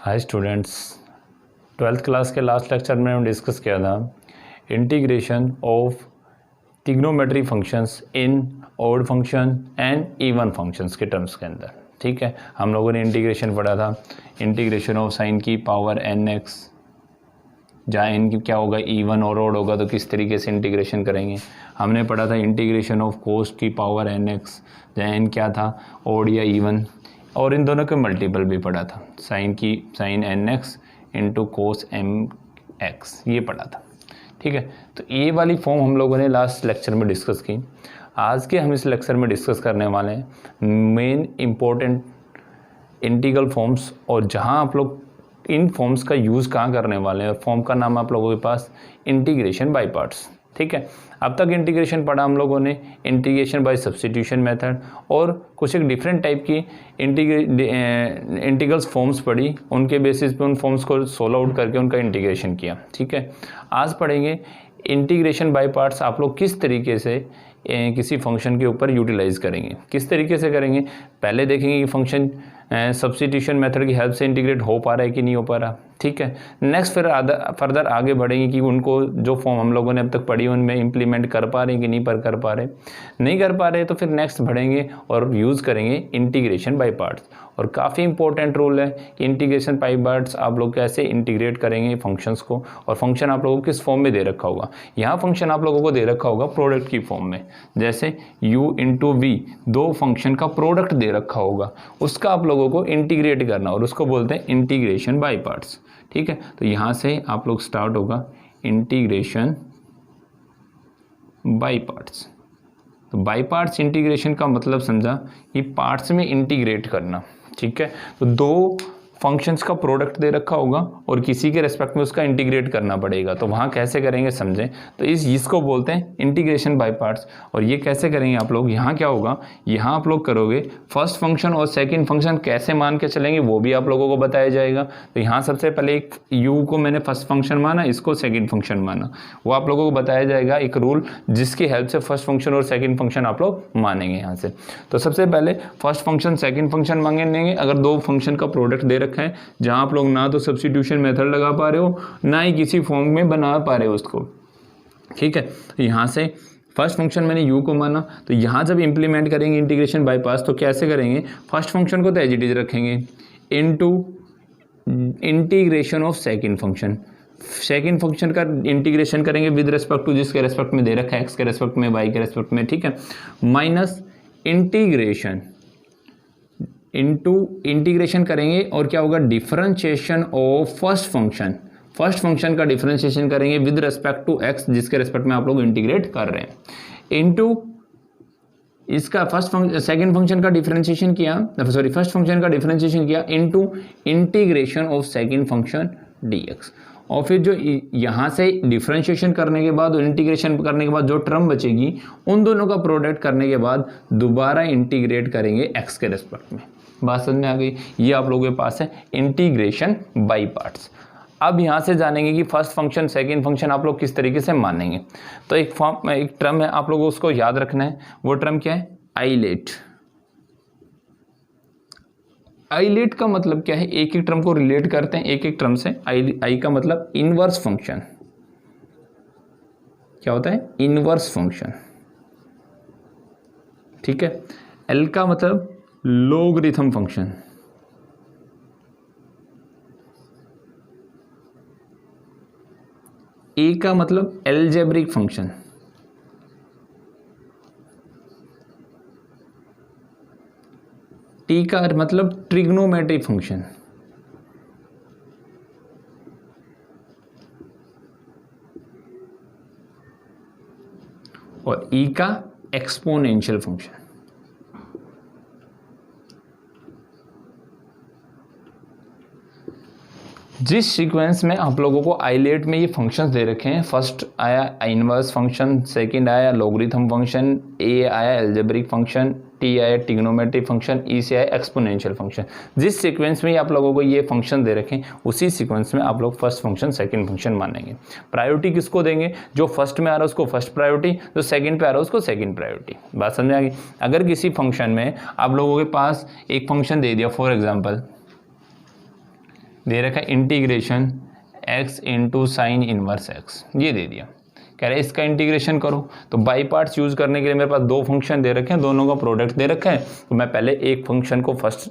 Hi students, 12th class के last lecture में हम डिस्कस किया था integration of trigonometry functions in odd function and even functions के टर्म्स के अंदर। ठीक है, हम लोगों ने इंटीग्रेशन पढ़ा था, इंटीग्रेशन ऑफ साइन की पावर nx, जहाँ n की क्या होगा इवन और ऑड होगा तो किस तरीके से इंटीग्रेशन करेंगे। हमने पढ़ा था इंटीग्रेशन ऑफ कोस की पावर nx, जहाँ n क्या था ऑड या इवन, और इन दोनों के मल्टीपल भी पढ़ा था, sine nx into cos mx, ये पढ़ा था। ठीक है, तो ये वाली फॉर्म हम लोगों ने लास्ट लेक्चर में डिस्कस की। आज के हम इस लेक्चर में डिस्कस करने वाले हैं मेन इम्पोर्टेंट इंटीग्रल फॉर्म्स, और जहां आप लोग इन फॉर्म्स का यूज़ कहाँ करने वाले हैं, और फॉर्म का नाम आप लोगों के पास इंटीग्रेशन बाय पार्ट्स। ठीक है, अब तक इंटीग्रेशन पढ़ा हम लोगों ने इंटीग्रेशन बाय सब्स्टिट्यूशन मेथड, और कुछ एक डिफरेंट टाइप की इंटीग्रल्स फॉर्म्स पढ़ी, उनके बेसिस पे उन फॉर्म्स को सोल्व आउट करके उनका इंटीग्रेशन किया। ठीक है, आज पढ़ेंगे इंटीग्रेशन बाय पार्ट्स आप लोग किस तरीके से किसी फंक्शन के ऊपर यूटिलाइज करेंगे, किस तरीके से करेंगे। पहले देखेंगे कि फंक्शन सब्स्टिट्यूशन मेथड की हेल्प से इंटीग्रेट हो पा रहा है कि नहीं हो पा रहा। ठीक है, नेक्स्ट फिर फर्दर आगे बढ़ेंगे कि उनको जो फॉर्म हम लोगों ने अब तक पढ़ी उनमें इंप्लीमेंट कर पा रहे हैं कि नहीं कर पा रहे, नहीं कर पा रहे तो फिर नेक्स्ट बढ़ेंगे और यूज़ करेंगे इंटीग्रेशन बाय पार्ट्स। और काफ़ी इंपॉर्टेंट रूल है कि इंटीग्रेशन बाय पार्ट्स आप लोग कैसे इंटीग्रेट करेंगे फंक्शंस को, और फंक्शन आप लोगों को किस फॉर्म में दे रखा होगा। यहाँ फंक्शन आप लोगों को दे रखा होगा प्रोडक्ट की फॉर्म में, जैसे u इंटू वी, दो फंक्शन का प्रोडक्ट दे रखा होगा, उसका आप लोगों को इंटीग्रेट करना, और उसको बोलते हैं इंटीग्रेशन बाय पार्ट्स। ठीक है, तो यहाँ से आप लोग स्टार्ट होगा इंटीग्रेशन बाय पार्ट्स। तो बाय पार्ट्स इंटीग्रेशन का मतलब समझा कि पार्ट्स में इंटीग्रेट करना। ठीक है, तो दो फंक्शंस का प्रोडक्ट दे रखा होगा और किसी के रेस्पेक्ट में उसका इंटीग्रेट करना पड़ेगा, तो वहाँ कैसे करेंगे समझें। तो इसको बोलते हैं इंटीग्रेशन बाय पार्ट्स। और ये कैसे करेंगे आप लोग, यहाँ क्या होगा, यहाँ आप लोग करोगे फर्स्ट फंक्शन और सेकंड फंक्शन कैसे मान के चलेंगे वो भी आप लोगों को बताया जाएगा। तो यहाँ सबसे पहले एक u को मैंने फर्स्ट फंक्शन माना, इसको सेकेंड फंक्शन माना, वो आप लोगों को बताया जाएगा एक रूल जिसकी हेल्प से फर्स्ट फंक्शन और सेकेंड फंक्शन आप लोग मानेंगे यहाँ से। तो सबसे पहले फर्स्ट फंक्शन सेकेंड फंक्शन मांगेंगे अगर दो फंक्शन का प्रोडक्ट दे रखा है, जहां आप लोग ना तो सब्स्टिट्यूशन मेथड लगा पा रहे हो ना ही किसी फॉर्म में बना पा रहे हो उसको। ठीक है, तो यहां से फर्स्ट फंक्शन मैंने u को माना, तो यहां जब इंप्लीमेंट करेंगे इंटीग्रेशन बाय पार्ट्स तो कैसे करेंगे, फर्स्ट फंक्शन को तो एज इट इज रखेंगे into integration of second function, second function का इंटीग्रेशन करेंगे विद रेस्पेक्ट टू जिसके रेस्पेक्ट में दे रखा है, x के रेस्पेक्ट में, y के रेस्पेक्ट में। ठीक है, माइनस इंटीग्रेशन इनटू इंटीग्रेशन करेंगे और क्या होगा differentiation of first function, first function का डिफरेंशिएशन करेंगे विद रेस्पेक्ट टू x जिसके रेस्पेक्ट में आप लोग इंटीग्रेट कर रहे हैं, इनटू इसका सेकंड फंक्शन का डिफरेंशिएशन किया, फर्स्ट फंक्शन का डिफरेंशिएशन किया into integration of second function dx। और फिर जो यहाँ से डिफरेंशिएशन करने के बाद और इंटीग्रेशन करने के बाद जो टर्म बचेगी उन दोनों का प्रोडक्ट करने के बाद दोबारा इंटीग्रेट करेंगे x के रेस्पेक्ट में। बात समझ में आ गई, ये आप लोगों के पास है इंटीग्रेशन बाय पार्ट्स। अब यहाँ से जानेंगे कि फर्स्ट फंक्शन सेकंड फंक्शन आप लोग किस तरीके से मानेंगे। तो एक टर्म है आप लोगों को उसको याद रखना है, वो टर्म क्या है, आइलेट। आइलेट का मतलब क्या है, एक एक टर्म को रिलेट करते हैं एक एक टर्म से। आई का मतलब इनवर्स फंक्शन, क्या होता है इनवर्स फंक्शन। ठीक है, एल का मतलब लोगरिथम फंक्शन, ए का मतलब एल्जेब्रिक फंक्शन, टी का मतलब ट्रिग्नोमेट्रिक फंक्शन, और ई का एक्सपोनेंशियल फंक्शन। जिस सीक्वेंस में आप लोगों को आइलेट में ये फंक्शंस दे रखे हैं, फर्स्ट आया इनवर्स फंक्शन, सेकंड आया लोगरिथम फंक्शन, ए आया एल्जेब्रिक फंक्शन, टी आया ट्रिग्नोमेट्रिक फंक्शन, ई से आया एक्सपोनेंशियल फंक्शन। जिस सीक्वेंस में आप लोगों को ये फंक्शन दे रखें उसी सीक्वेंस में आप लोग फर्स्ट फंक्शन सेकंड फंक्शन मानेंगे। प्रायोरिटी किसको देंगे, जो फर्स्ट में आ रहा है उसको फर्स्ट प्रायोरिटी, जो सेकंड पे आ रहा है उसको सेकंड प्रायोरिटी। बात समझ आ गई। अगर किसी फंक्शन में आप लोगों के पास एक फंक्शन दे दिया, फॉर एग्जाम्पल दे रखा है integration x into sine inverse x, ये दे दिया। कह रहे हैं इसका इंटीग्रेशन करो, तो बाई पार्ट्स यूज़ करने के लिए मेरे पास दो फंक्शन दे रखे हैं, दोनों का प्रोडक्ट दे रखा है, तो मैं पहले एक फंक्शन को फर्स्ट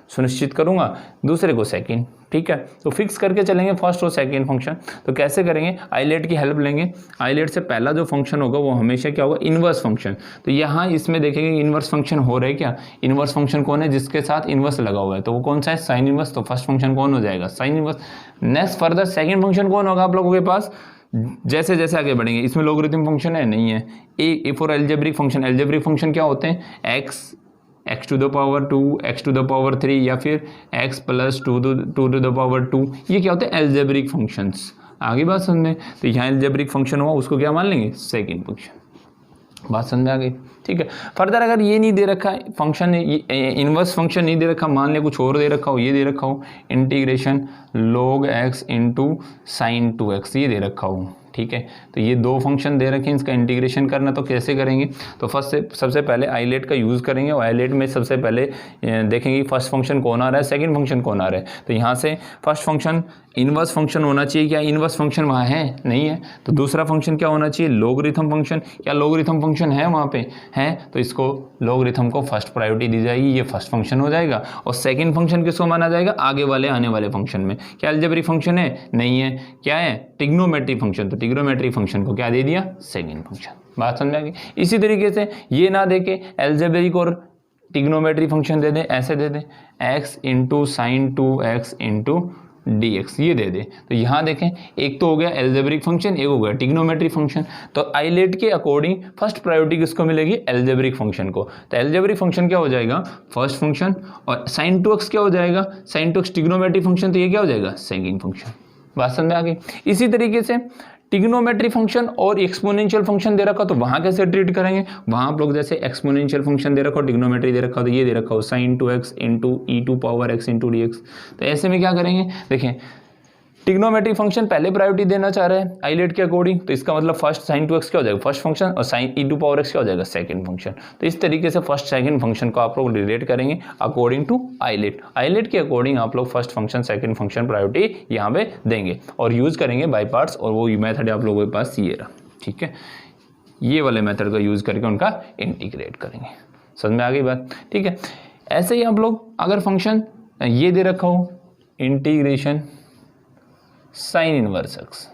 सुनिश्चित करूंगा, दूसरे को सेकंड, ठीक है। तो फिक्स करके चलेंगे फर्स्ट और सेकंड फंक्शन। तो कैसे करेंगे, आइलेट की हेल्प लेंगे। आइलेट से पहला जो फंक्शन होगा वो हमेशा क्या होगा, इनवर्स फंक्शन। तो यहाँ इसमें देखेंगे इनवर्स फंक्शन हो रहा है क्या, इनवर्स फंक्शन कौन है, जिसके साथ इनवर्स लगा हुआ है, तो वो कौन सा है, साइन इनवर्स। तो फर्स्ट फंक्शन कौन हो जाएगा, sine inverse. Next further second function कौन होगा आप लोगों के पास, जैसे जैसे आगे बढ़ेंगे, इसमें लोगरिथम फंक्शन है, नहीं है। A for algebraic function, algebraic function क्या होते हैं, x to the power 2, x to the power 3 या फिर x plus 2 to the power 2, ये क्या होते हैं, एल्जेब्रिक फंक्शंस। आगे बात समझे, तो यहाँ एल्जेब्रिक फंक्शन हुआ, उसको क्या मान लेंगे, सेकेंड फंक्शन। बात समझ आ गई, ठीक है। फर्दर अगर ये नहीं दे रखा है फंक्शन, इनवर्स फंक्शन नहीं दे रखा, मान लिया कुछ और दे रखा हो, ये दे रखा हो integration log x into sine 2x, ये दे रखा हो, ठीक है। तो ये दो फंक्शन दे रखे हैं, इसका इंटीग्रेशन करना, तो कैसे करेंगे, तो सबसे पहले आइलेट का यूज़ करेंगे, और आइलेट में सबसे पहले देखेंगे फर्स्ट फंक्शन कौन आ रहा है, सेकंड फंक्शन कौन आ रहा है। तो यहाँ से फर्स्ट फंक्शन इनवर्स फंक्शन होना चाहिए, क्या इनवर्स फंक्शन वहाँ है, नहीं है। तो दूसरा फंक्शन क्या होना चाहिए, लोगरिथम फंक्शन, क्या लोगरिथम फंक्शन है वहाँ पे, है, तो इसको लोगरिथम को फर्स्ट प्रायोरिटी दी जाएगी, ये फर्स्ट फंक्शन हो जाएगा। और सेकंड फंक्शन किसको माना जाएगा, आगे वाले आने वाले फंक्शन में। क्या अलजेब्रिक फंक्शन है, नहीं है, क्या है, ट्रिग्नोमेट्रिक फंक्शन, तो ट्रिग्नोमेट्रिक फंक्शन को क्या दे दिया, सेकंड फंक्शन। बात समझ आ गई। इसी तरीके से ये ना दे के एल्जेब्रिक और ट्रिग्नोमेट्री फंक्शन दे दें, ऐसे दे दें x into sine 2x into dx, ये दे दे। तो यहाँ देखें, एक तो हो गया एल्जेब्रिक फंक्शन, एक हो गया ट्रिग्नोमेट्री फंक्शन। तो आइलेट के अकॉर्डिंग फर्स्ट प्रायोरिटी किसको मिलेगी, एल्जेब्रिक फंक्शन को। तो एल्जेब्रिक फंक्शन क्या हो जाएगा, फर्स्ट फंक्शन, और साइन 2x क्या हो जाएगा, साइन 2x ट्रिग्नोमेट्री फंक्शन, तो ये क्या हो जाएगा, सेकंड फंक्शन। बात समझ में आ गई। इसी तरीके से ट्रिग्नोमेट्री फंक्शन और एक्सपोनेंशियल फंक्शन दे रखा, तो वहां कैसे ट्रीट करेंगे, वहां आप लोग जैसे एक्सपोनेंशियल फंक्शन दे रखा हो, ट्रिग्नोमेट्री दे रखा हो, तो ये दे रखा हो sine 2x into e to power x into d x. तो ऐसे में क्या करेंगे, देखें ट्रिग्नोमेट्री फंक्शन पहले प्रायोरिटी देना चाह रहे हैं आइलेट के अकॉर्डिंग, तो इसका मतलब फर्स्ट साइन 2x क्या हो जाएगा, फर्स्ट फंक्शन, और sine e to power x क्या हो जाएगा, सेकंड फंक्शन। तो इस तरीके से फर्स्ट सेकंड फंक्शन को आप लोग रिलेट करेंगे अकॉर्डिंग टू आइलेट। आइलेट के अकॉर्डिंग आप लोग first function second function priority यहाँ पे देंगे और यूज़ करेंगे बाई पार्ट्स, और वो मेथड आप लोगों के पास ये रहा, ठीक है। ये वाले मेथड का यूज़ करके उनका इंटीग्रेट करेंगे। समझ में आ गई बात, ठीक है। ऐसे ही आप लोग अगर फंक्शन ये दे रखा हो, integration sine inverse x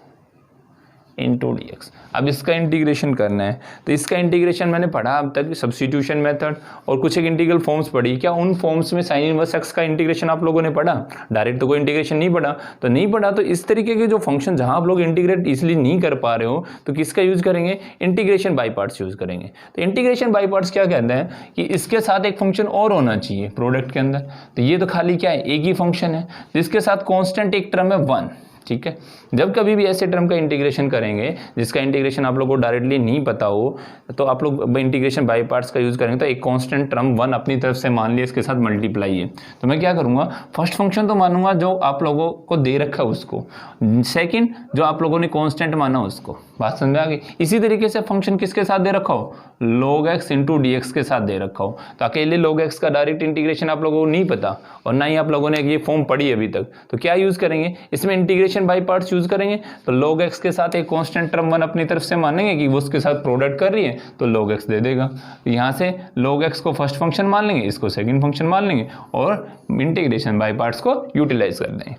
into d x, अब इसका इंटीग्रेशन करना है। तो इसका इंटीग्रेशन मैंने पढ़ा अब तक, सब्स्टिट्यूशन मेथड और कुछ एक इंटीग्रल फॉर्म्स पढ़ी। क्या उन फॉर्म्स में साइन इनवर्स x का इंटीग्रेशन आप लोगों ने पढ़ा, डायरेक्ट तो कोई इंटीग्रेशन नहीं पढ़ा, तो नहीं पढ़ा। तो इस तरीके के जो फंक्शन जहां आप लोग इंटीग्रेट इसलिए नहीं कर पा रहे हो, तो किसका यूज़ करेंगे, इंटीग्रेशन बाई पार्ट्स यूज़ करेंगे। तो इंटीग्रेशन बाई पार्ट्स क्या कहते हैं कि इसके साथ एक फंक्शन और होना चाहिए प्रोडक्ट के अंदर। तो ये तो खाली क्या है, एक ही फंक्शन है जिसके साथ कॉन्स्टेंट एक टर्म है 1, ठीक है। जब कभी भी ऐसे टर्म का इंटीग्रेशन करेंगे जिसका इंटीग्रेशन आप लोगों को डायरेक्टली नहीं पता हो, तो आप लोग इंटीग्रेशन बाई पार्ट्स का यूज़ करेंगे। तो एक कांस्टेंट टर्म 1 अपनी तरफ से मान लिया, इसके साथ मल्टीप्लाई है, तो मैं क्या करूँगा, फर्स्ट फंक्शन तो मानूंगा जो आप लोगों को दे रखा है उसको, सेकेंड जो आप लोगों ने कांस्टेंट माना उसको। बात समझ में आ गई। इसी तरीके से फंक्शन किसके साथ दे रखा हो, log x into d x के साथ दे रखा हो। तो अकेले log x का डायरेक्ट इंटीग्रेशन आप लोगों को नहीं पता और ना ही आप लोगों ने ये फॉर्म पढ़ी अभी तक, तो क्या यूज़ करेंगे, इसमें इंटीग्रेशन बाई पार्ट्स यूज़ करेंगे। तो log x के साथ एक कांस्टेंट टर्म 1 अपनी तरफ से मानेंगे कि वो उसके साथ प्रोडक्ट कर रही है, तो log x दे देगा। यहाँ से log x को फर्स्ट फंक्शन मान लेंगे, इसको सेकंड फंक्शन मान लेंगे और इंटीग्रेशन बाई पार्ट्स को यूटिलाइज कर देंगे।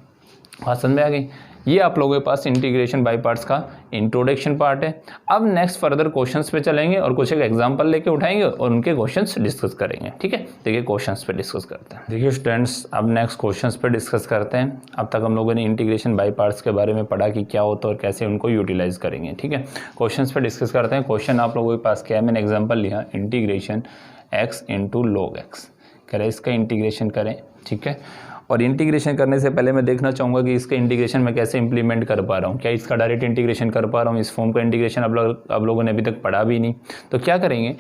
बात समझ में आ गई। ये आप लोगों के पास इंटीग्रेशन बाई पार्ट्स का इंट्रोडक्शन पार्ट है। अब नेक्स्ट फर्दर क्वेश्चंस पे चलेंगे और कुछ एक एग्जांपल लेके उठाएंगे और उनके क्वेश्चंस डिस्कस करेंगे, ठीक है। देखिए क्वेश्चंस पे डिस्कस करते हैं। देखिए स्टूडेंट्स, अब नेक्स्ट क्वेश्चंस पे डिस्कस करते हैं। अब तक हम लोगों ने इंटीग्रेशन बाई पार्ट्स के बारे में पढ़ा कि क्या होता है और कैसे उनको यूटिलाइज करेंगे, ठीक है। क्वेश्चंस पे डिस्कस करते हैं। क्वेश्चन आप लोगों के पास क्या है, मैंने एग्जाम्पल लिया, integration x into log x, कह रहे इसका इंटीग्रेशन करें, ठीक है। और इंटीग्रेशन करने से पहले मैं देखना चाहूँगा कि इसका इंटीग्रेशन मैं कैसे इंप्लीमेंट कर पा रहा हूँ, क्या इसका डायरेक्ट इंटीग्रेशन कर पा रहा हूँ। इस फॉर्म का इंटीग्रेशन आप लोगों ने अभी तक पढ़ा भी नहीं, तो क्या करेंगे,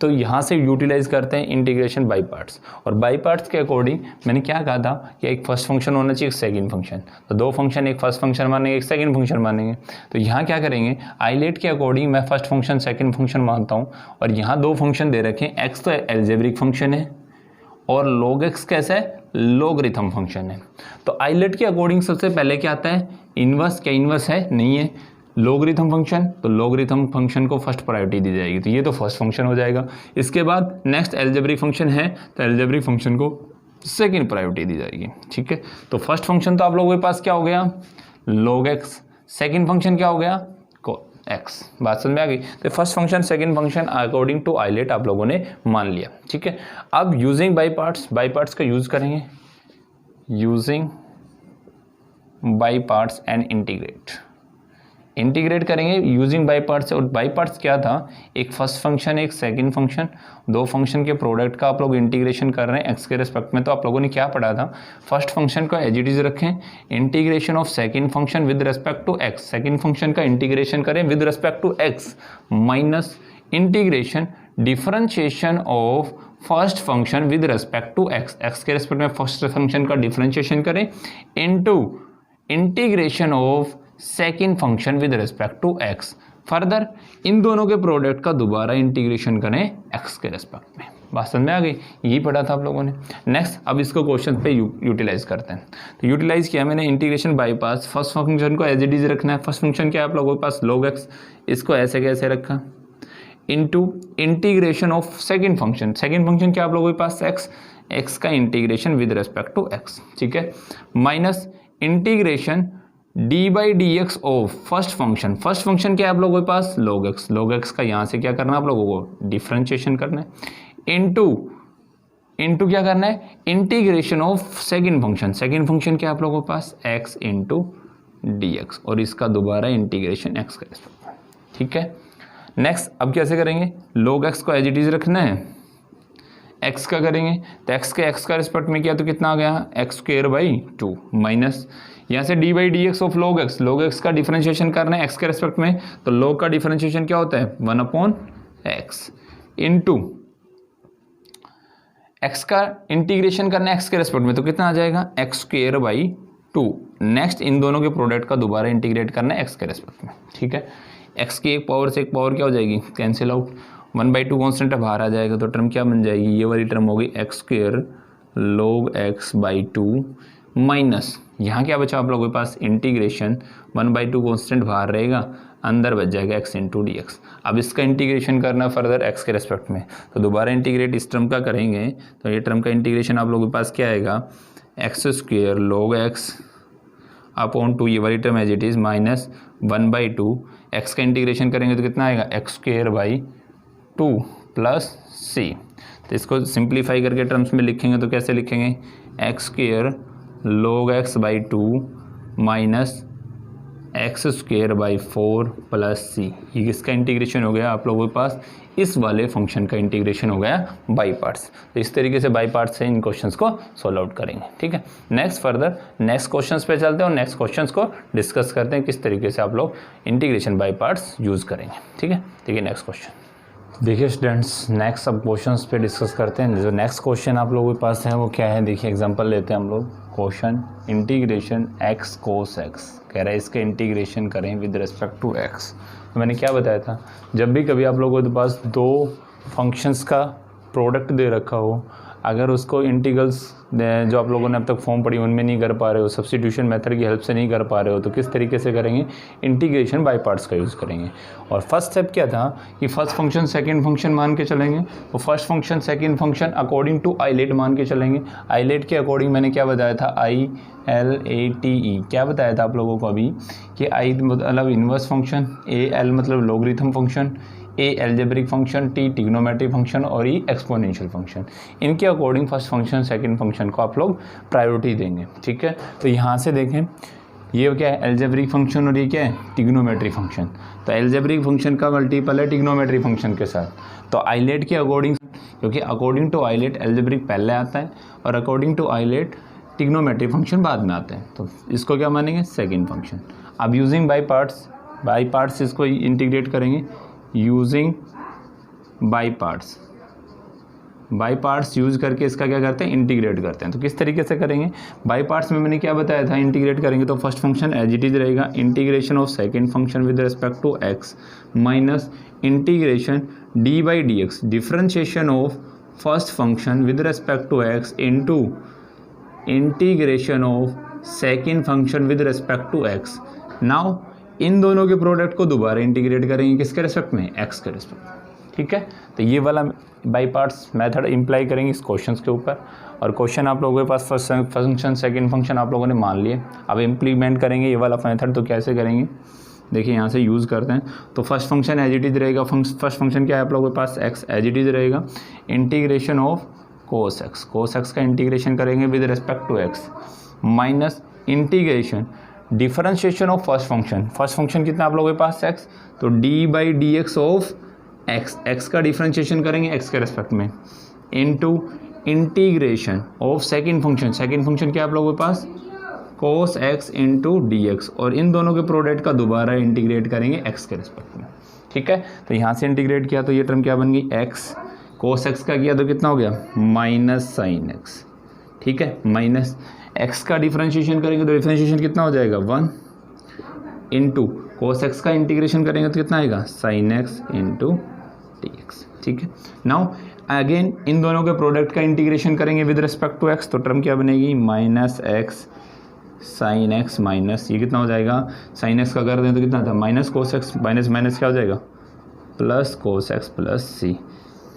तो यहाँ से यूटिलाइज करते हैं इंटीग्रेशन बाई पार्ट्स। और बाई पार्ट्स के अकॉर्डिंग मैंने क्या कहा था कि एक फर्स्ट फंक्शन होना चाहिए, एक सेकंड फंक्शन। तो दो फंक्शन, एक फर्स्ट फंक्शन मानेंगे, एक सेकंड फंक्शन मानेंगे। तो यहाँ क्या करेंगे, आइलेट के अकॉर्डिंग मैं फर्स्ट फंक्शन सेकंड फंक्शन मानता हूँ और यहाँ दो फंक्शन दे रखे हैं। एक्स तो एल्जेब्रिक फंक्शन है और log x कैसा है, लोगरिथम फंक्शन है। तो आइलेट के अकॉर्डिंग सबसे पहले क्या आता है, इनवर्स। क्या इनवर्स है, नहीं है। लोगरिथम फंक्शन, तो लोगरिथम फंक्शन को फर्स्ट प्रायोरिटी दी जाएगी, तो ये तो फर्स्ट फंक्शन हो जाएगा। इसके बाद नेक्स्ट एल्जेब्रिक फंक्शन है, तो एल्जेब्रिक फंक्शन को सेकेंड प्रायोरिटी दी जाएगी, ठीक है। तो फर्स्ट फंक्शन तो आप लोगों के पास क्या हो गया, log x, सेकेंड फंक्शन क्या हो गया, x। बात समझ में आ गई। तो first function second function according to ILATE आप लोगों ने मान लिया, ठीक है। अब यूजिंग बाई पार्ट्स का यूज करेंगे, using by parts and integrate करेंगे यूजिंग बाई पार्ट्स। और बाई पार्ट्स क्या था, एक फर्स्ट फंक्शन एक सेकंड फंक्शन, दो फंक्शन के प्रोडक्ट का आप लोग इंटीग्रेशन कर रहे हैं एक्स के रिस्पेक्ट में। तो आप लोगों ने क्या पढ़ा था, फर्स्ट फंक्शन को एज इट इज रखें, integration of second function with respect to x, second function का इंटीग्रेशन करें with respect to x, minus integration differentiation of first function with respect to x, x के respect में first function का differentiation करें, into integration of second function with respect to x. Further इन दोनों के product का दोबारा इंटीग्रेशन करें एक्स के रिस्पेक्ट में। बात समझ में आ गई, यही पढ़ा था आप लोगों ने। नेक्स्ट अब इसको क्वेश्चन पे यूटिलाइज करते हैं। तो यूटिलाइज किया मैंने integration by parts, first function को एज इट इज रखना है। फर्स्ट फंक्शन क्या है आप लोगों के पास, log x, इसको ऐसे कैसे रखा, into integration of second function, second function क्या आप लोगों के पास x का integration with respect to x, ठीक है, minus integration d by d x of first function, first function क्या है आप लोगों के पास, log x का यहाँ से क्या करना है आप लोगों को, डिफरेंशिएशन करना है, इनटू क्या करना है, इंटीग्रेशन ऑफ सेकंड फंक्शन क्या है आप लोगों के पास, x इंटू डी एक्स, और इसका दोबारा इंटीग्रेशन x का रिस्पेक्ट में, ठीक है। नेक्स्ट अब कैसे करेंगे, log x को एज इट इज रखना है, x का करेंगे, तो x का रिस्पेक्ट में किया तो कितना आ गया, एक्स स्क्वायर बाई 2, माइनस यहाँ से D by d x of log x का डिफरेंशिएशन करना है x के रिस्पेक्ट में, तो log का डिफरेंशिएशन क्या होता है 1/x, इनटू x का इंटीग्रेशन करना है x के रिस्पेक्ट में, तो कितना आ जाएगा x square by 2। Next in दोनों के प्रोडक्ट का दोबारा इंटीग्रेट करना है x के रिस्पेक्ट में, ठीक है। x की एक पावर से एक पावर क्या हो जाएगी, कैंसिल आउट, 1/2 कॉन्स्टेंट बाहर आ जाएगा, तो टर्म क्या बन जाएगी, ये वाली टर्म होगी x square log x by 2, minus यहाँ क्या बचा आप लोगों के पास, इंटीग्रेशन 1/2 कॉन्स्टेंट बाहर रहेगा, अंदर बच जाएगा x इंटू डी एक्स। अब इसका इंटीग्रेशन करना फर्दर x के रेस्पेक्ट में, तो दोबारा इंटीग्रेट इस टर्म का करेंगे, तो ये टर्म का इंटीग्रेशन आप लोगों के पास क्या आएगा, x square log x upon 2, ये वाली term as it is, minus 1/2, x का इंटीग्रेशन करेंगे तो कितना आएगा, x square by 2 plus c। तो इसको सिंप्लीफाई करके टर्म्स में लिखेंगे तो कैसे लिखेंगे, x square log x by 2 minus x square by 4 plus C, ये किसका इंटीग्रेशन हो गया आप लोगों के पास, इस वाले फंक्शन का इंटीग्रेशन हो गया बाई पार्ट्स। तो इस तरीके से बाई पार्ट्स से इन क्वेश्चंस को सॉल्व आउट करेंगे, ठीक है। नेक्स्ट फर्दर नेक्स्ट क्वेश्चंस पे चलते हैं और नेक्स्ट क्वेश्चंस को डिस्कस करते हैं किस तरीके से आप लोग इंटीग्रेशन बाई पार्ट्स यूज़ करेंगे, ठीक है। देखिए नेक्स्ट क्वेश्चन, देखिए स्टूडेंट्स नेक्स्ट सब क्वेश्चंस पे डिस्कस करते हैं। जो नेक्स्ट क्वेश्चन आप लोगों के पास है वो क्या है, देखिए एग्जांपल लेते हैं हम लोग, question integration x cos x कह रहा है इसके इंटीग्रेशन करें विद रिस्पेक्ट टू x। तो मैंने क्या बताया था, जब भी कभी आप लोगों के पास दो फंक्शंस का प्रोडक्ट दे रखा हो, अगर उसको इंटीग्रल्स जो आप लोगों ने अब तक फॉर्म पढ़ी उनमें नहीं कर पा रहे हो, सब्स्टिट्यूशन मेथड की हेल्प से नहीं कर पा रहे हो, तो किस तरीके से करेंगे, इंटीग्रेशन बाय पार्ट्स का यूज़ करेंगे। और फर्स्ट स्टेप क्या था कि फर्स्ट फंक्शन सेकंड फंक्शन मान के चलेंगे, तो first function second function according to ILATE मान के चलेंगे। आइलेट के अकॉर्डिंग मैंने क्या बताया था, ILATE क्या बताया था आप लोगों को अभी कि I मतलब इन्वर्स फंक्शन, AL मतलब logarithm function, A algebraic function, T trigonometric function और E एक्सपोनेंशियल फंक्शन। इनके according first function second function को आप लोग प्रायोरिटी देंगे, ठीक है। तो यहाँ से देखें ये क्या है, एल्जेब्रिक फंक्शन और ये क्या है, ट्रिग्नोमेट्रिक फंक्शन। तो एल्जेब्रिक फंक्शन का मल्टीपल है ट्रिग्नोमेट्रिक फंक्शन के साथ। तो आइलेट के अकॉर्डिंग, क्योंकि अकॉर्डिंग टू आइलेट एल्जेब्रिक पहले आता है और according to ILATE trigonometric function बाद में आते हैं, तो इसको क्या मानेंगे, सेकेंड फंक्शन। अब यूजिंग बाई पार्ट्स इसको इंटीग्रेट करेंगे, यूजिंग बाई पार्ट्स यूज़ करके इसका क्या करते हैं, इंटीग्रेट करते हैं। तो किस तरीके से करेंगे, बाई पार्ट्स में मैंने क्या बताया था, इंटीग्रेट करेंगे तो first function as it is रहेगा, integration of second function with respect to x minus integration d by d x, differentiation of first function with respect to x into integration of second function with respect to x. Now इन दोनों के product को दोबारा integrate करेंगे किसके respect में, x के respect में। ठीक है, तो ये वाला बाई पार्ट्स मेथड इम्प्लाई करेंगे इस क्वेश्चन के ऊपर। और क्वेश्चन आप लोगों के पास फर्स्ट फंक्शन सेकंड फंक्शन आप लोगों ने मान लिए, अब इम्प्लीमेंट करेंगे ये वाला मेथड। तो कैसे करेंगे, देखिए यहाँ से यूज़ करते हैं। तो first function as it is रहेगा, फर्स्ट फंक्शन क्या है आप लोगों के पास, एक्स एज इट इज़ रहेगा, इंटीग्रेशन ऑफ कोस एक्स का इंटीग्रेशन करेंगे with respect to x, minus integration differentiation of first function कितना आप लोगों के पास एक्स, तो d by d x of x का डिफरेंशिएशन करेंगे एक्स के रेस्पेक्ट में, into integration of second function क्या आप लोगों के पास, cos x into d x, और इन दोनों के प्रोडक्ट का दोबारा इंटीग्रेट करेंगे एक्स के रेस्पेक्ट में। ठीक है, तो यहाँ से इंटीग्रेट किया तो ये टर्म क्या बन गई, एक्स, कोस एक्स का किया तो कितना हो गया, माइनस साइन एक्स। ठीक है, माइनस एक्स का डिफरेंशिएशन करेंगे तो डिफरेंशिएशन कितना हो जाएगा 1 इंटू कोस एक्स का इंटीग्रेशन करेंगे तो कितना आएगा, sine x into d x. ठीक है, नाउ अगेन इन दोनों के प्रोडक्ट का इंटीग्रेशन करेंगे विद रिस्पेक्ट टू एक्स, तो टर्म क्या बनेगी, minus x sine x minus ये कितना हो जाएगा, साइन एक्स का कर दें तो कितना था, minus cos x, minus minus क्या हो जाएगा, plus cos x plus C.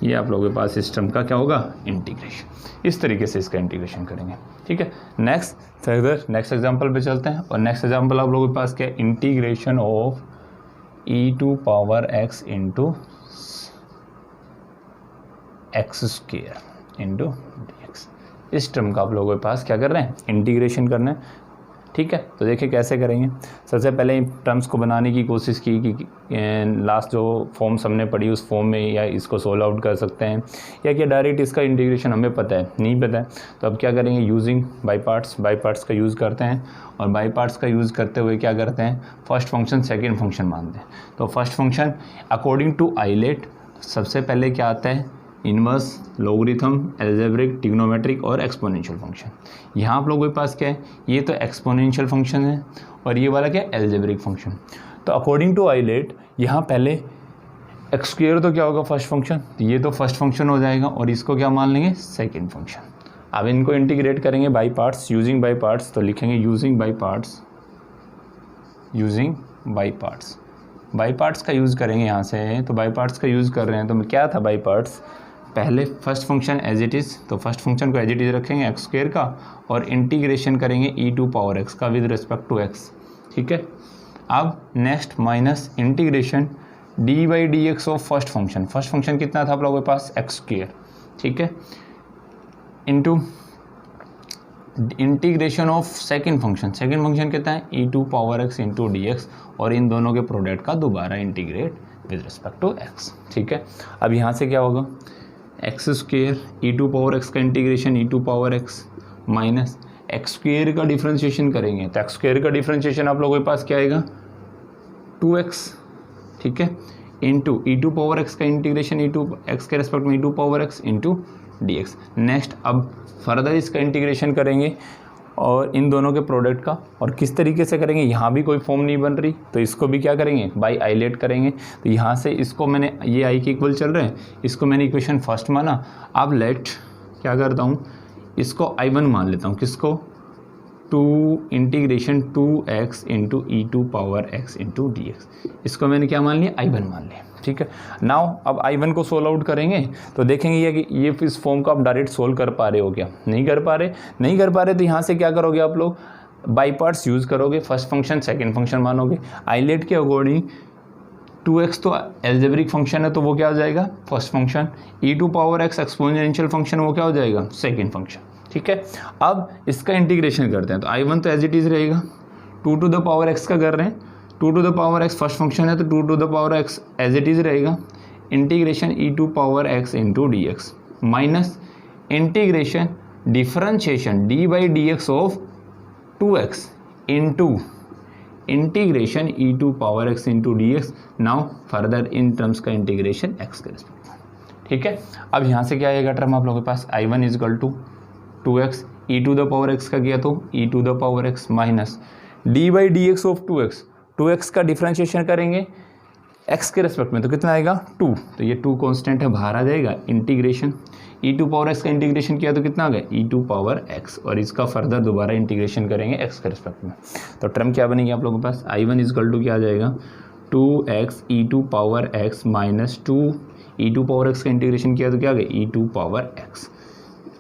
ये आप लोगों के पास सिस्टम का क्या होगा, इंटीग्रेशन। इस तरीके से इसका इंटीग्रेशन करेंगे। ठीक है, नेक्स्ट एग्जांपल पे चलते हैं। और नेक्स्ट एग्जांपल आप लोगों के पास क्या है, integration of e to power x into x square into d x. इस टर्म का आप लोगों के पास क्या कर रहे हैं, इंटीग्रेशन करना है। ठीक है, तो देखिए कैसे करेंगे। सबसे पहले टर्म्स को बनाने की कोशिश की कि लास्ट जो फॉर्म्स हमने पढ़ी उस फॉर्म में या इसको सोल्व आउट कर सकते हैं या कि डायरेक्ट इसका इंटीग्रेशन हमें पता है, नहीं पता है तो अब क्या करेंगे, यूजिंग बाई पार्ट्स का यूज़ करते हैं। और बाई पार्ट्स का यूज़ करते हुए क्या करते हैं, फर्स्ट फंक्शन सेकेंड फंक्शन मानते हैं। तो first function according to ILATE सबसे पहले क्या आता है, इनवर्स, लोगरिथम, अलजेब्रिक, ट्रिग्नोमेट्रिक और एक्सपोनेंशियल फंक्शन। यहाँ आप लोगों के पास क्या है, ये तो एक्सपोनेंशियल फंक्शन है और ये वाला क्या है, अलजेब्रिक फंक्शन। तो अकॉर्डिंग टू आइलेट यहाँ पहले एक्स स्क्वायर तो क्या होगा फर्स्ट फंक्शन, तो ये तो फर्स्ट फंक्शन हो जाएगा और इसको क्या मान लेंगे, सेकेंड फंक्शन। अब इनको इंटीग्रेट करेंगे by parts, using by parts, तो लिखेंगे यूजिंग बाई पार्ट्स का यूज़ करेंगे यहाँ से। तो बाई पार्ट्स का यूज़ कर रहे हैं तो क्या था बाई पार्ट्स, पहले first function as it is, तो फर्स्ट फंक्शन को एज इट इज़ रखेंगे एक्स स्क्वायर का और इंटीग्रेशन करेंगे ई टू पावर एक्स का विद रिस्पेक्ट टू एक्स। ठीक है, अब next minus integration d by d x of first function कितना था आप लोगों के पास, एक्स स्क्वायर। ठीक है, into integration of second function कितना है, e to power x into d x, और इन दोनों के प्रोडक्ट का दोबारा integrate with respect to x. ठीक है, अब यहाँ से क्या होगा, x square e to power x का integration e to power x minus x square का डिफ्रेंशिएशन करेंगे तो एक्स स्क्वेयर का डिफ्रेंशिएशन आप लोगों के पास क्या आएगा, 2x। ठीक है, into e to power x का इंटीग्रेशन ई टू एक्स के रेस्पेक्ट में e to power x into d x. Next अब फर्दर इसका इंटीग्रेशन करेंगे और इन दोनों के प्रोडक्ट का, और किस तरीके से करेंगे, यहाँ भी कोई फॉर्म नहीं बन रही तो इसको भी क्या करेंगे, बाई आइलेट करेंगे। तो यहाँ से इसको मैंने, ये आई के इक्वल चल रहे हैं, इसको मैंने इक्वेशन फर्स्ट माना। अब लेट क्या करता हूँ, इसको I1 मान लेता हूँ, किसको, 2 integration 2x into e to power x into d x, इसको मैंने क्या मान लिया, I1 मान लिया। ठीक है, नाउ अब I1 को सोल्व आउट करेंगे तो देखेंगे ये कि ये इस फॉर्म को आप डायरेक्ट सोल्व कर पा रहे हो क्या, नहीं कर पा रहे तो यहाँ से क्या करोगे आप लोग, बाई पार्ट्स यूज़ करोगे, फर्स्ट फंक्शन सेकेंड फंक्शन मानोगे। आइलेट के अकॉर्डिंग 2x तो एल्जेब्रिक फंक्शन है तो वो क्या हो जाएगा, first function, e to power x exponential function वो क्या हो जाएगा, सेकेंड फंक्शन। ठीक है, अब इसका इंटीग्रेशन करते हैं तो I1 तो एज इट इज़ रहेगा, 2 टू द पावर x का कर रहे हैं, 2 to the power x first function है तो 2 to the power x as it is रहेगा, integration e to power x into d x minus integration differentiation d by d x of 2x into integration e to power x into d x. Now further इन terms का integration x के respect में। ठीक है, अब यहाँ से क्या आएगा टर्म आप लोगों के पास, I1 is equal to 2x e to the power x का किया तो e to the power x minus d by d x of 2x का डिफ्रेंशिएशन करेंगे x के रेस्पेक्ट में तो कितना आएगा 2, तो ये 2 कांस्टेंट है बाहर आ जाएगा, integration e to power x का इंटीग्रेशन किया तो कितना आ गया ई टू पावर एक्स, और इसका फर्दर दोबारा इंटीग्रेशन करेंगे एक्स के रिस्पेक्ट में, तो टर्म क्या बनेगी आप लोगों के पास I1 इजकल टू क्या आ जाएगा 2x e to power x minus 2 e to power x का इंटीग्रेशन किया तो क्या आ गया ई टू पावर एक्स।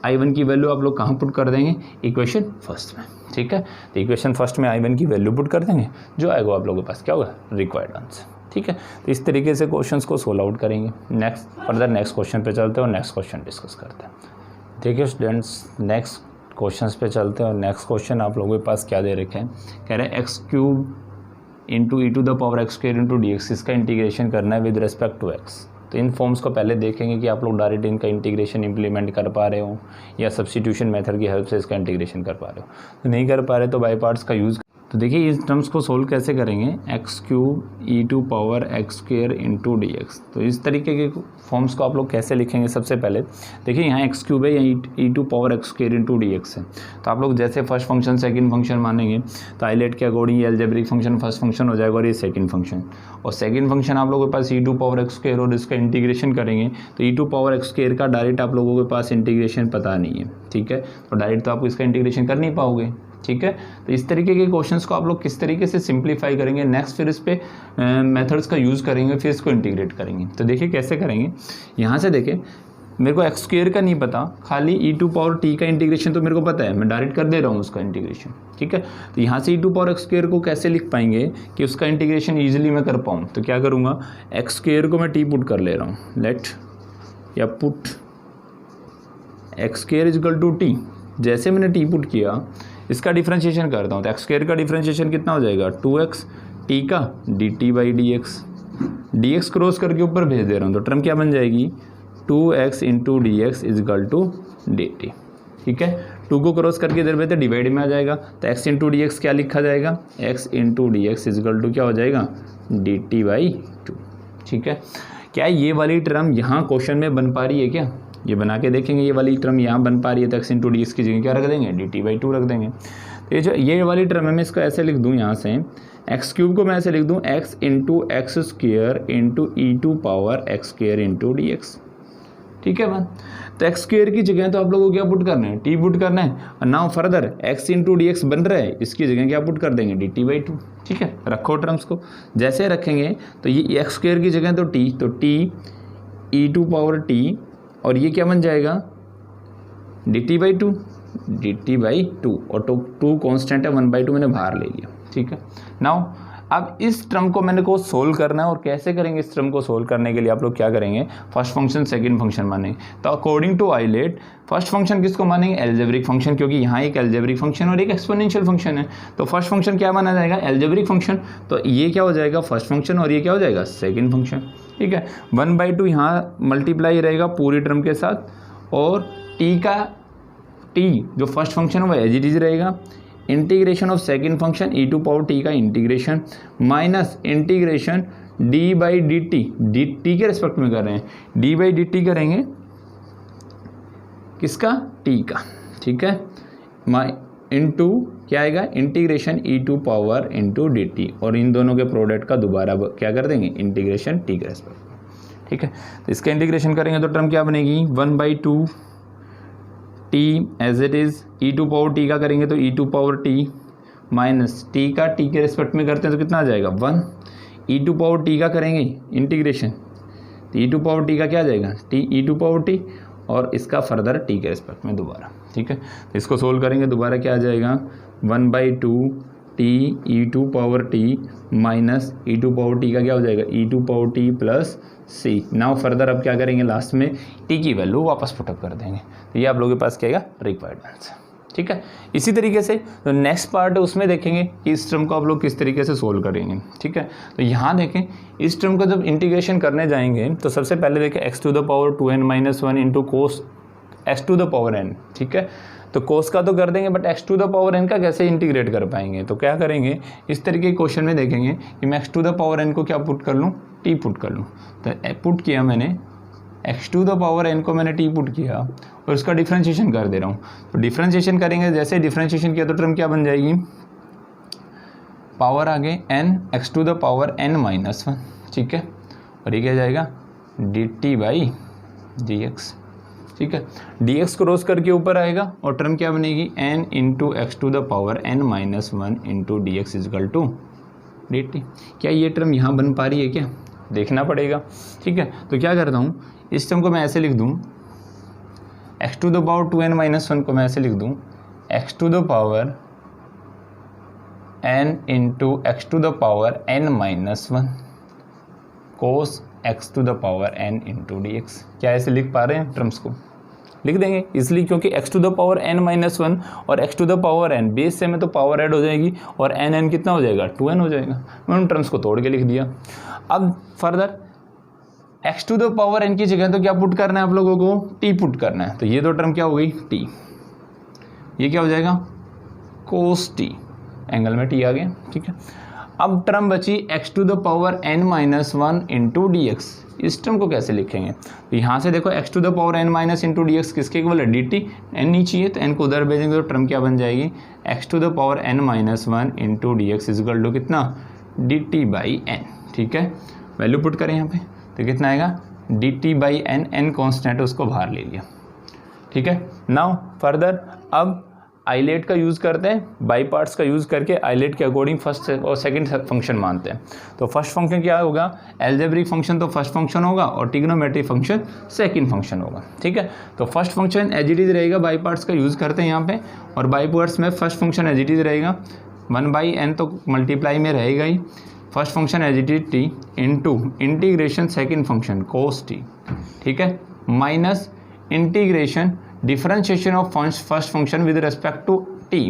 I1 की वैल्यू आप लोग कहाँ पुट कर देंगे, इक्वेशन फर्स्ट में, ठीक है। तो इक्वेशन फर्स्ट में I1 की वैल्यू पुट कर देंगे, जो आएगा आप लोगों के पास क्या होगा रिक्वायर्ड आंसर, ठीक है। तो इस तरीके से क्वेश्चंस को सोल्व आउट करेंगे। नेक्स्ट क्वेश्चन पे चलते हैं और नेक्स्ट क्वेश्चन डिस्कस करते हैं। देखिए स्टूडेंट्स, नेक्स्ट क्वेश्चंस पे चलते हैं और नेक्स्ट क्वेश्चन आप लोगों के पास क्या दे रखे हैं, कह रहे हैं x cube into e to the power x square into d x, इसका इंटीग्रेशन करना है विद रिस्पेक्ट टू एक्स। तो इन फॉर्म्स को पहले देखेंगे कि आप लोग डायरेक्ट इनका इंटीग्रेशन इंप्लीमेंट कर पा रहे हो या सब्स्टिट्यूशन मेथड की हेल्प से इसका इंटीग्रेशन कर पा रहे हो। तो नहीं कर पा रहे तो बाई पार्ट्स का यूज़। तो देखिए इस टर्म्स को सोल्व कैसे करेंगे, x cube e to power x square into d x. तो इस तरीके के फॉर्म्स को आप लोग कैसे लिखेंगे, सबसे पहले देखिए यहाँ एक्स क्यूब है, यहाँ e to power x square into d x है। तो आप लोग जैसे फर्स्ट फंक्शन सेकंड फंक्शन मानेंगे तो आइलेट के अकॉर्डिंग ये अलजेब्रिक फंक्शन फर्स्ट फंक्शन हो जाएगा और ये सेकंड फंक्शन, और सेकंड फंक्शन आप लोगों के पास ई टू पावर एक्स स्क्वायर और इसका इंटीग्रेशन करेंगे तो e to power x square का डायरेक्ट आप लोगों के पास इंटीग्रेशन पता नहीं है, ठीक है। तो डायरेक्ट तो आप इसका इंटीग्रेशन कर नहीं पाओगे, ठीक है। तो इस तरीके के क्वेश्चंस को आप लोग किस तरीके से सिंप्लीफाई करेंगे, नेक्स्ट फिर इस पे मेथड्स का यूज़ करेंगे, फिर इसको इंटीग्रेट करेंगे। तो देखिए कैसे करेंगे, यहाँ से देखें मेरे को एक्स स्क्वायर का नहीं पता, खाली ई टू पावर टी का इंटीग्रेशन तो मेरे को पता है, मैं डायरेक्ट कर दे रहा हूँ उसका इंटीग्रेशन, ठीक है। तो यहाँ से ई टू पावर एक्स स्क्वायर को कैसे लिख पाएंगे कि उसका इंटीग्रेशन ईजिली मैं कर पाऊँ, तो क्या करूँगा, एक्स स्क्वायर को मैं टी पुट कर ले रहा हूँ, लेट या put x square equal to t. जैसे मैंने टी पुट किया इसका डिफ्रेंशिएशन करता हूँ तो एक्स स्क्वायर का डिफ्रेंशिएशन कितना हो जाएगा 2x, टी का D t by d x, D x cross करके ऊपर भेज दे रहा हूँ तो टर्म क्या बन जाएगी 2x into d x equal to d t, ठीक है। 2 को क्रॉस करके इधर भेजते डिवाइड में आ जाएगा तो x इंटू डी एक्स क्या लिखा जाएगा, x into d x equal to क्या हो जाएगा डी टी बाई 2, ठीक है। क्या ये वाली टर्म यहाँ क्वेश्चन में बन पा रही है, क्या ये बना के देखेंगे, ये वाली टर्म यहाँ बन पा रही है तो एक्स इंटू डी एक्स की जगह क्या रख देंगे डी टी बाई 2 रख देंगे। तो ये वाली टर्म है मैं इसको ऐसे लिख दूँ, यहाँ से एक्स क्यूब को मैं ऐसे लिख दूँ x into x square into e to power x square into d x, ठीक है मैम। तो एक्स स्क्वायर की जगह तो आप लोगों को क्या पुट करना है, टी पुट करना है, और now further x into d x बन रहा है, इसकी जगह क्या पुट कर देंगे डी टी बाई 2, ठीक है। रखो टर्म्स को, जैसे रखेंगे तो ये एक्स स्क्वायर की जगह तो t e to power t, और ये क्या बन जाएगा d t by 2, d t by 2, और 2 कॉन्स्टेंट है, 1/2 मैंने बाहर ले लिया, ठीक है। नाउ अब इस टर्म को मैंने को सोल्व करना है, और कैसे करेंगे इस टर्म को सोल्व करने के लिए आप लोग क्या करेंगे, फर्स्ट फंक्शन सेकंड फंक्शन मानेंगे। तो according to ILATE first function किसको मानेंगे, एल्जेब्रिक फंक्शन, क्योंकि यहाँ एक एल्जेब्रिक फंक्शन और एक एक्सपोनेंशियल फंक्शन है। तो फर्स्ट फंक्शन क्या माना जाएगा, एल्जेब्रिक फंक्शन, तो ये क्या हो जाएगा फर्स्ट फंक्शन और ये क्या हो जाएगा सेकेंड फंक्शन, ठीक है। 1/2 यहाँ मल्टीप्लाई रहेगा पूरी टर्म के साथ, और टी जो फर्स्ट फंक्शन है वो एज इट इज रहेगा, integration of second function e to power t का integration minus integration d by d t के रिस्पेक्ट में कर रहे हैं, डी बाई डी टी करेंगे किसका, टी का, ठीक है, इनटू क्या आएगा integration e to power into d t, और इन दोनों के प्रोडक्ट का दोबारा क्या कर देंगे इंटीग्रेशन टी के रिस्पेक्ट में, ठीक है। तो इसका इंटीग्रेशन करेंगे तो टर्म क्या बनेगी 1/2 t as it is, e to power t का करेंगे तो e to power t minus t का टी के रिस्पेक्ट में करते हैं तो कितना आ जाएगा 1, ई टू पावर टी का करेंगे इंटीग्रेशन तो ई टू पावर टी का क्या आ जाएगा t e to power t, और इसका फर्दर टी के रिस्पेक्ट में दोबारा, ठीक है। तो इसको सोल्व करेंगे दोबारा क्या आ जाएगा 1/2 t e to power t minus e to power t का क्या हो जाएगा e to power t plus C. Now further अब क्या करेंगे, लास्ट में टी की वैल्यू वापस पुटअप कर देंगे, तो ये आप लोगों के पास क्या आएगा रिक्वायर्ड आंसर, ठीक है। इसी तरीके से तो नेक्स्ट पार्ट है उसमें देखेंगे कि इस टर्म को आप लोग किस तरीके से सोल्व करेंगे, ठीक है। तो यहाँ देखें इस टर्म का जब इंटीग्रेशन करने जाएंगे तो सबसे पहले देखें x to the power 2n-1 into cos x to the power n, ठीक है। तो कोस का तो कर देंगे but x to the power n का कैसे इंटीग्रेट कर पाएंगे, तो क्या करेंगे इस तरीके के क्वेश्चन में देखेंगे कि मैं x to the power n को क्या पुट कर लूँ, टी पुट कर लूँ। तो पुट किया मैंने x to the power n को मैंने टी पुट किया और इसका डिफ्रेंशिएशन कर दे रहा हूँ। तो डिफ्रेंशिएशन करेंगे, जैसे डिफ्रेंशिएशन किया तो टर्म क्या बन जाएगी, पावर आगे n x to the power n-1, ठीक है, और ये क्या जाएगा d t by d x, ठीक है, dx क्रॉस करके ऊपर आएगा और टर्म क्या बनेगी n into x to the power n minus 1 into d x equal to d t. क्या ये टर्म यहाँ बन पा रही है क्या, देखना पड़ेगा। ठीक है, तो क्या करता हूँ, इस टर्म को मैं ऐसे लिख दूँ, x to the power 2n minus 1 को मैं ऐसे लिख दूँ x to the power n into x to the power n minus 1 कोस x to the power n into d x. क्या ऐसे लिख पा रहे हैं, टर्म्स को लिख देंगे इसलिए क्योंकि x to the power n minus 1 और x to the power n base से में तो पावर ऐड हो जाएगी और n कितना हो जाएगा, 2n हो जाएगा। मैंने उन टर्म्स को तोड़ के लिख दिया। अब further x to the power n की जगह तो क्या पुट करना है आप लोगों को, t पुट करना है। तो ये दो टर्म क्या हो गई, t, ये क्या हो जाएगा कोस t, एंगल में t आ गया। ठीक है, अब टर्म बची x to the power n minus 1 into d x. इस टर्म को कैसे लिखेंगे, तो यहाँ से देखो x to the power n minus into d x किसके इक्वल है, डी टी। n नहीं चाहिए तो n को उधर भेजेंगे तो टर्म क्या बन जाएगी, x to the power n minus 1 into d x equal to कितना, डी टी बाई एन। ठीक है, वैल्यू पुट करें यहाँ पे तो कितना आएगा, d t by n, n constant उसको बाहर ले लिया। ठीक है, नाउ फर्दर अब आइलेट का यूज़ करते हैं, बाई पार्ट्स का यूज़ करके आइलेट के अकॉर्डिंग फर्स्ट और सेकंड फंक्शन मानते हैं। तो फर्स्ट फंक्शन क्या होगा, एल्जेब्रिक फंक्शन तो फर्स्ट फंक्शन होगा और ट्रिग्नोमेट्रिक फंक्शन सेकंड फंक्शन होगा। ठीक है, तो first function as it is रहेगा, बाई पार्ट्स का यूज़ करते हैं यहाँ पे, और बाई पार्ट्स में first function as it is रहेगा, 1/n तो मल्टीप्लाई में रहेगा ही, first function as it is t into integration second function cos t. ठीक है, minus integration differentiation of first function with respect to t,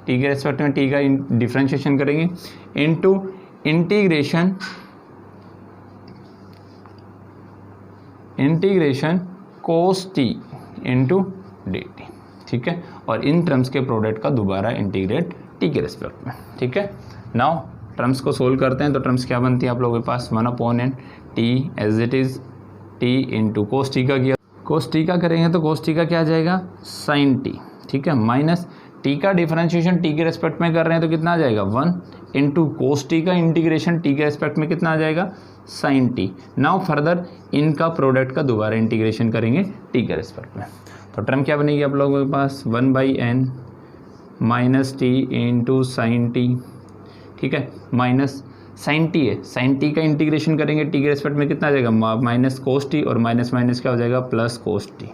t के respect में t का डिफरेंशिएशन करेंगे, into integration cos T into d t. ठीक है, और in terms के प्रोडक्ट का दोबारा इंटीग्रेट टी के रेस्पेक्ट में। ठीक है, नाउ टर्म्स को सोल्व करते हैं तो टर्म्स क्या बनती है आप लोगों के पास, 1/n t as it is t into cos t का किया, कोस टी का करेंगे तो कोस टी का क्या आ जाएगा, साइन टी। ठीक है, माइनस टी का डिफरेंशिएशन टी के रेस्पेक्ट में कर रहे हैं तो कितना आ जाएगा, 1 इंटू कोस टी का इंटीग्रेशन टी के रेस्पेक्ट में कितना आ जाएगा, साइन टी। नाउ फर्दर इनका प्रोडक्ट का दोबारा इंटीग्रेशन करेंगे टी के रेस्पेक्ट में, तो टर्म क्या बनेगी आप लोगों के पास, 1/n minus T into sine t. ठीक है, माइनस साइन टी है, साइन टी का इंटीग्रेशन करेंगे टी के रेस्पेक्ट में कितना आ जाएगा, माइनस कोस टी, और माइनस माइनस क्या हो जाएगा, plus cos t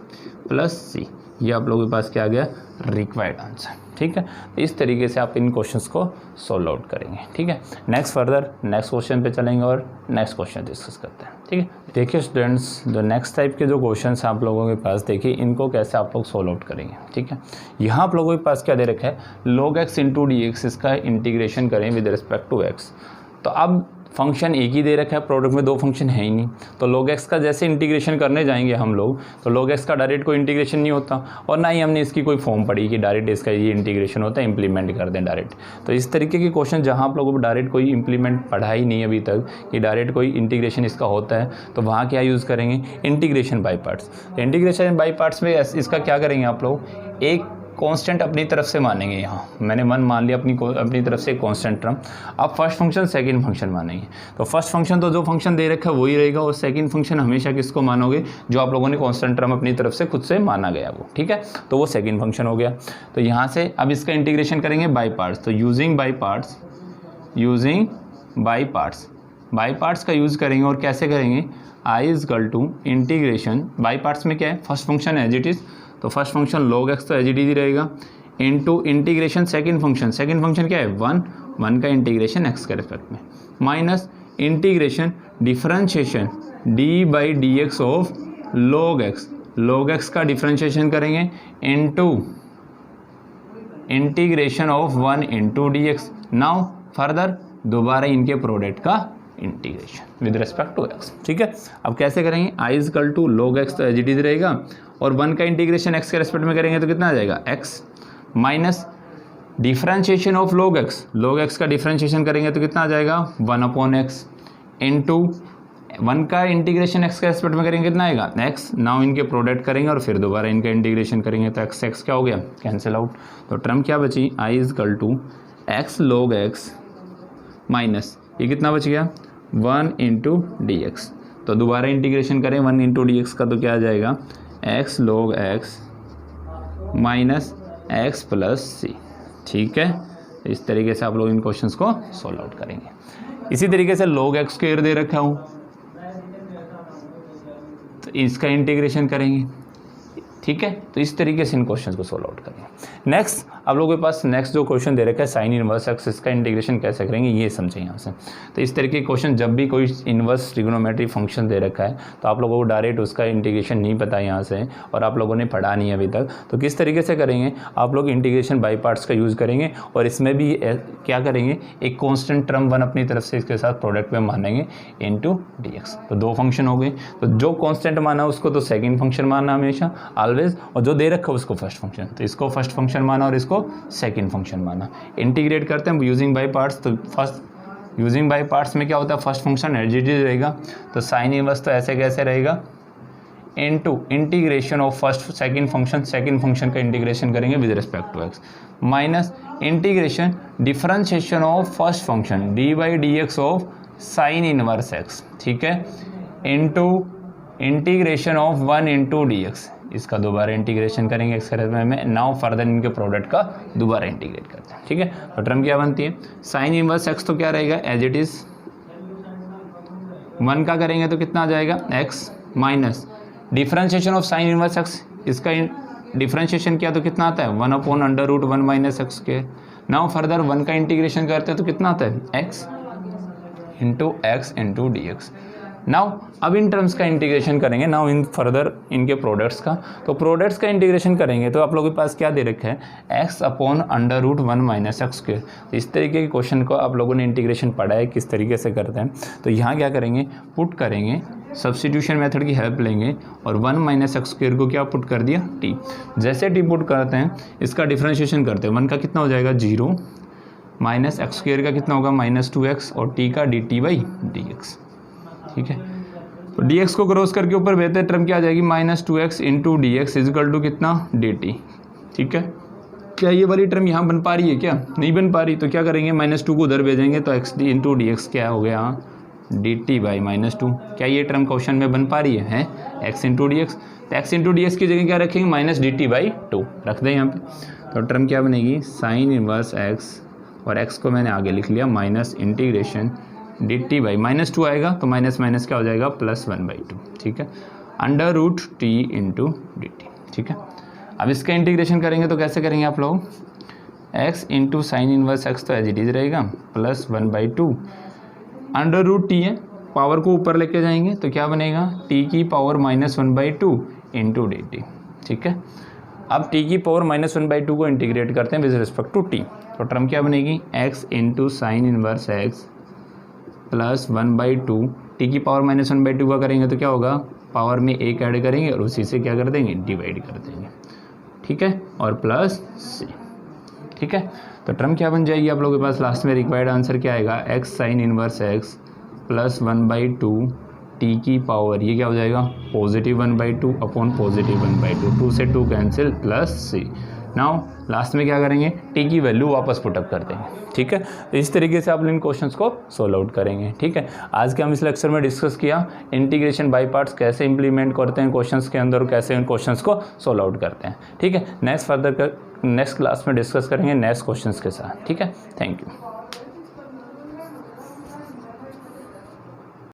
plus C. ये आप लोगों के पास क्या आ गया, रिक्वायर्ड आंसर। ठीक है, इस तरीके से आप इन क्वेश्चंस को सोल्व आउट करेंगे। ठीक है, नेक्स्ट फर्दर नेक्स्ट क्वेश्चन पे चलेंगे और नेक्स्ट क्वेश्चन डिस्कस करते हैं। ठीक है, देखिए स्टूडेंट्स, जो नेक्स्ट टाइप के जो क्वेश्चंस आप लोगों के पास, देखिए इनको कैसे आप लोग सोल्व आउट करेंगे। ठीक है, यहाँ आप लोगों के पास क्या दे रखा है, log x into d x, इसका इंटीग्रेशन करें विद रिस्पेक्ट टू एक्स। तो अब फंक्शन एक ही दे रखा है, प्रोडक्ट में दो फंक्शन है ही नहीं, तो log x का जैसे इंटीग्रेशन करने जाएंगे हम लोग तो log x का डायरेक्ट कोई इंटीग्रेशन नहीं होता, और ना ही हमने इसकी कोई फॉर्म पढ़ी कि डायरेक्ट इसका ये इंटीग्रेशन होता है, इंप्लीमेंट कर दें डायरेक्ट। तो इस तरीके के क्वेश्चन जहाँ आप लोगों को डायरेक्ट कोई इंप्लीमेंट पढ़ा ही नहीं अभी तक कि डायरेक्ट कोई इंटीग्रेशन इसका होता है, तो वहाँ क्या यूज़ करेंगे, integration by parts. Integration by parts में इसका क्या करेंगे आप लोग, एक कांस्टेंट अपनी तरफ से मानेंगे, यहाँ मैंने 1 मान लिया अपनी तरफ से कांस्टेंट टर्म। अब फर्स्ट फंक्शन सेकंड फंक्शन मानेंगे, तो फर्स्ट फंक्शन तो जो फंक्शन दे रखा है वही रहेगा, और सेकंड फंक्शन हमेशा किसको मानोगे, जो आप लोगों ने कांस्टेंट टर्म अपनी तरफ से खुद से माना गया वो। ठीक है, तो वो सेकंड फंक्शन हो गया। तो यहाँ से अब इसका इंटीग्रेशन करेंगे बाई पार्ट्स, तो यूजिंग बाई पार्ट्स का यूज़ करेंगे, और कैसे करेंगे, I is equal to integration by parts में क्या है, first function as it is, तो फर्स्ट फंक्शन log x तो एज इट इज रहेगा, इनटू इंटीग्रेशन सेकंड फंक्शन क्या है, 1 का इंटीग्रेशन x के रिस्पेक्ट में, minus integration differentiation d by d x of log x का डिफरेंशिएशन करेंगे into integration of 1 into d x. Now further दोबारा इनके प्रोडक्ट का integration with respect to x। ठीक है, अब कैसे करेंगे, I is equal to log x तो एज इट इज रहेगा, और 1 का इंटीग्रेशन x के रेस्पेक्ट में करेंगे तो कितना आ जाएगा, x minus differentiation of log x का डिफरेंशिएशन करेंगे तो कितना आ जाएगा, 1/x इंटू 1 का इंटीग्रेशन x के रेस्पेक्ट में करेंगे कितना आएगा, x। नाउ इनके प्रोडक्ट करेंगे और फिर दोबारा इनका इंटीग्रेशन करेंगे तो x क्या हो गया, कैंसिल आउट। तो टर्म क्या बची, I is equal to x log x minus ये कितना बच गया, 1 इंटू डी एक्स। तो दोबारा इंटीग्रेशन करें 1 इंटू डी एक्स का तो क्या आ जाएगा, x log x minus x plus c. ठीक है, इस तरीके से आप लोग इन क्वेश्चंस को सॉल्व आउट करेंगे। इसी तरीके से log x स्क्वायर दे रखा हूँ तो इसका इंटीग्रेशन करेंगे। ठीक है, तो इस तरीके से इन क्वेश्चंस को सॉल्व आउट करेंगे। नेक्स्ट आप लोगों के पास नेक्स्ट जो क्वेश्चन दे रखा है साइन इनवर्स एक्स, इसका इंटीग्रेशन कैसे करेंगे ये समझें यहाँ से। तो इस तरीके के क्वेश्चन जब भी कोई इनवर्स ट्रिग्नोमेट्री फंक्शन दे रखा है तो आप लोगों को डायरेक्ट उसका इंटीग्रेशन नहीं पता यहाँ से, और आप लोगों ने पढ़ा नहीं अभी तक, तो किस तरीके से करेंगे आप लोग इंटीग्रेशन बाई पार्ट्स का यूज़ करेंगे। और इसमें भी क्या करेंगे, एक कॉन्स्टेंट टर्म वन अपनी तरफ से इसके साथ प्रोडक्ट में मानेंगे इंटू डी एक्स। तो दो फंक्शन हो गए, तो जो कॉन्स्टेंट माना उसको तो सेकेंड फंक्शन माना हमेशा ऑलवेज, और जो दे रखा उसको फर्स्ट फंक्शन। तो इसको फर्स्ट फंक्शन माना और इसको सेकंड फंक्शन माना। इंटीग्रेट करते हैं यूजिंग बाय पार्ट्स, तो फर्स्ट यूजिंग बाय पार्ट्स में क्या होता है, first function as it is रहेगा, तो साइन इनवर्स तो ऐसे कैसे रहेगा, into integration of first second function का इंटीग्रेशन करेंगे with respect to x, minus integration differentiation of first function d by d x of sine inverse x. ठीक है, into integration of 1 into d x, इसका दोबारा integration करेंगे x में। Now further इनके product का दोबारा इंटीग्रेट करते हैं। ठीक है, तो टर्म क्या बनती है, साइन इनवर्स एक्स तो क्या रहेगा एज इट इज 1 का करेंगे तो कितना आ जाएगा x, minus differentiation of sine inverse x, इसका डिफरेंशिएशन किया तो कितना आता है 1/√1 minus x square. Now further 1 का इंटीग्रेशन करते हैं तो कितना आता है x into d x. Now अब इन टर्म्स का इंटीग्रेशन करेंगे, नाउ इन फर्दर इनके प्रोडक्ट्स का, तो प्रोडक्ट्स का इंटीग्रेशन करेंगे तो आप लोगों के पास क्या दे रखा है x/√1 माइनस एक्स स्क्वायर। इस तरीके के क्वेश्चन को आप लोगों ने इंटीग्रेशन पढ़ा है किस तरीके से करते हैं। तो यहाँ क्या करेंगे, पुट करेंगे, सब्स्टिट्यूशन मेथड की हेल्प लेंगे और 1 माइनस एक्स स्क्वायर को क्या पुट कर दिया t। जैसे t पुट करते हैं इसका डिफ्रेंशिएशन करते हैं, 1 का कितना हो जाएगा 0, माइनस एक्स स्क्वायर का कितना होगा -2x, और t का dt/dx। ठीक है, तो dx को क्रॉस करके ऊपर बेहतर टर्म क्या आ जाएगी -2x into d x equal to कितना dt। ठीक है, क्या ये वाली टर्म यहाँ बन पा रही है, क्या नहीं बन पा रही, तो क्या करेंगे -2 को उधर भेजेंगे तो x इंटू डी एक्स क्या हो गया dt/-2। क्या ये टर्म क्वेश्चन में बन पा रही है x इंटू डी एक्स, तो x इंटू डी एक्स की जगह क्या रखेंगे -dt/2 रख दें यहाँ पे। तो टर्म क्या बनेगी साइन इनवर्स x, और x को मैंने आगे लिख लिया माइनस इंटीग्रेशन dt/-2 आएगा तो माइनस माइनस क्या हो जाएगा +1/2। ठीक है, √t इंटू dt। ठीक है, अब इसका इंटीग्रेशन करेंगे तो कैसे करेंगे आप लोग, x into sine inverse x तो एज इट इज रहेगा +1/2, √t है, पावर को ऊपर लेके जाएंगे तो क्या बनेगा t की पावर -1/2 इंटू dt। ठीक है, अब t की पावर -1/2 को इंटीग्रेट करते हैं विद रिस्पेक्ट टू t, तो टर्म क्या बनेगी x into sine inverse x +1/2, t की पावर -1/2 का करेंगे तो क्या होगा, पावर में 1 ऐड करेंगे और उसी से क्या कर देंगे डिवाइड कर देंगे। ठीक है, और प्लस c। ठीक है, तो टर्म क्या बन जाएगी आप लोगों के पास लास्ट में रिक्वायर्ड आंसर क्या आएगा x sine inverse x +1/2 t की पावर, ये क्या हो जाएगा +1/2 अपॉन +1/2, 2 से 2 cancel plus c। Now last में क्या करेंगे t की वैल्यू वापस पुटअप कर देंगे। ठीक है, तो इस तरीके से आप इन क्वेश्चंस को सोल्व आउट करेंगे। ठीक है, आज के हम इस लेक्चर में डिस्कस किया इंटीग्रेशन बाय पार्ट्स कैसे इंप्लीमेंट करते हैं क्वेश्चंस के अंदर, कैसे इन क्वेश्चंस को सोल्व आउट करते हैं। ठीक है, नेक्स्ट क्लास में डिस्कस करेंगे नेक्स्ट क्वेश्चंस के साथ। ठीक है, थैंक यू।